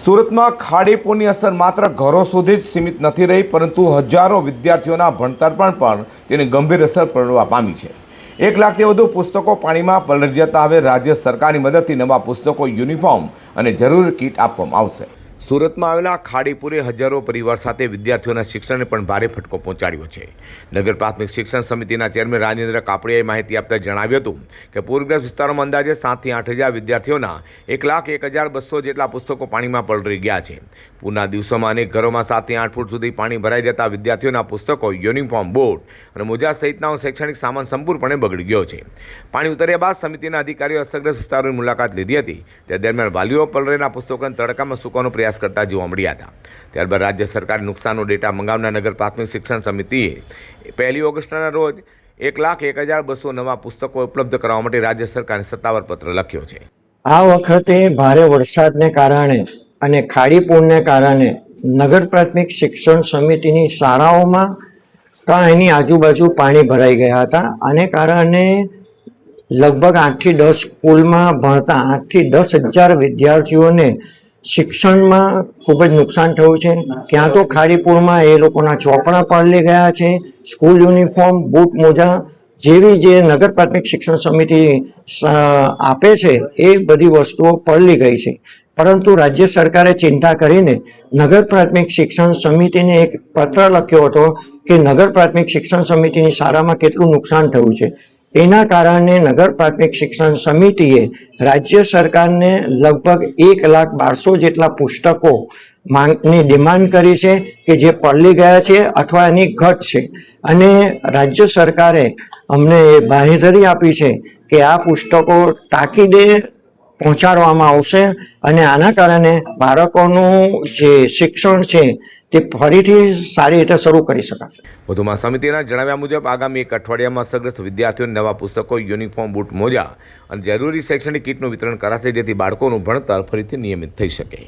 સુરતમાં ખાડીપુરની અસર માત્ર ઘરો સુધી જ સીમિત નથી રહી, પરંતુ હજારો વિદ્યાર્થીઓના ભણતર પર પણ તેની ગંભીર અસર પડવા પામી છે। 1 લાખથી વધુ પુસ્તકો પાણીમાં પલળી જતા હવે રાજ્ય સરકારની મદદથી નવા પુસ્તકો, યુનિફોર્મ અને જરૂરી કીટ આપવામાં આવશે। સુરતમાં આવેલા ખાડીપુરે હજારો પરિવાર સાથે વિદ્યાર્થીઓના શિક્ષણને પણ ભારે ફટકો પહોંચાડ્યો છે। નગર પ્રાથમિક શિક્ષણ સમિતિના ચેરમેન રાજેન્દ્ર કાપડિયાએ માહિતી આપતા જણાવ્યું હતું કે પૂરગ્રસ્ત વિસ્તારોમાં અંદાજે 7 થી 8 હજાર વિદ્યાર્થીઓના 1,01,200 જેટલા પુસ્તકો પાણીમાં પલળી ગયા છે। પૂરના દિવસોમાં અનેક ઘરોમાં 7 થી 8 ફૂટ સુધી પાણી ભરાઈ જતા વિદ્યાર્થીઓના પુસ્તકો, યુનિફોર્મ, બોટ અને મોજા સહિતના શૈક્ષણિક સામાન સંપૂર્ણપણે બગડી ગયો છે। પાણી ઉતર્યા બાદ સમિતિના અધિકારીઓ અસરગ્રસ્ત વિસ્તારોની મુલાકાત લીધી હતી। તે દરમિયાન વાલીઓ પલળેલા પુસ્તકોને તડકામાં સૂકવવાનો પ્રયાસ કરતા જોવા મળ્યા હતા। ત્યારબાદ રાજ્ય સરકારે નુકસાનનો ડેટા મંગાવનાર નગર પ્રાથમિક શિક્ષણ સમિતિએ 1 ઓગસ્ટના રોજ 1,01,200 નવા પુસ્તકો ઉપલબ્ધ કરાવવા માટે રાજ્ય સરકારને સત્તાવાર પત્ર લખ્યો છે। આ વખતે ભારે વરસાદને કારણે અને ખાડીપુરને કારણે નગર પ્રાથમિક શિક્ષણ સમિતિની શાળાઓમાં એની આજુબાજુ પાણી ભરાઈ ગયા હતા। આને કારણે લગભગ 8 થી 10 સ્કૂલમાં ભણતા 8 થી 10,000 વિદ્યાર્થીઓને શિક્ષણમાં ખૂબ જ નુકસાન થયું છે। ક્યાં તો ખાડીપુરમાં એ લોકોના ચોપડા પલળી ગયા છે, સ્કૂલ યુનિફોર્મ, બૂટ, મોજા જેવી જે નગર પ્રાથમિક શિક્ષણ સમિતિ આપે છે એ બધી વસ્તુઓ પલળી ગઈ છે। પરંતુ રાજ્ય સરકારે ચિંતા કરીને નગર પ્રાથમિક શિક્ષણ સમિતિને એક પત્ર લખ્યો હતો કે નગર પ્રાથમિક શિક્ષણ સમિતિની શાળામાં કેટલું નુકસાન થયું છે। એના કારણે નગર પ્રાથમિક શિક્ષણ સમિતિએ રાજ્ય સરકારને લગભગ 1,12,000 જેટલા પુસ્તકો માંગની ડિમાન્ડ કરી છે કે જે પલળી ગયા છે અથવા એની ઘટ છે। અને રાજ્ય સરકારે અમને એ બાંહેધરી આપી છે કે આ પુસ્તકો તાકીદે પહોંચાડવામાં આવશે અને આના કારણે બાળકોનું જે શિક્ષણ છે તે ફરીથી સારી રીતે શરૂ કરી શકાશે। વધુમાં સમિતિના જણાવ્યા મુજબ આગામી 1 અઠવાડિયામાં અસરગ્રસ્ત વિદ્યાર્થીઓને નવા પુસ્તકો, યુનિફોર્મ, બૂટ, મોજા અને જરૂરી શૈક્ષણિક કીટનું વિતરણ કરાશે, જેથી બાળકોનું ભણતર ફરીથી નિયમિત થઈ શકે।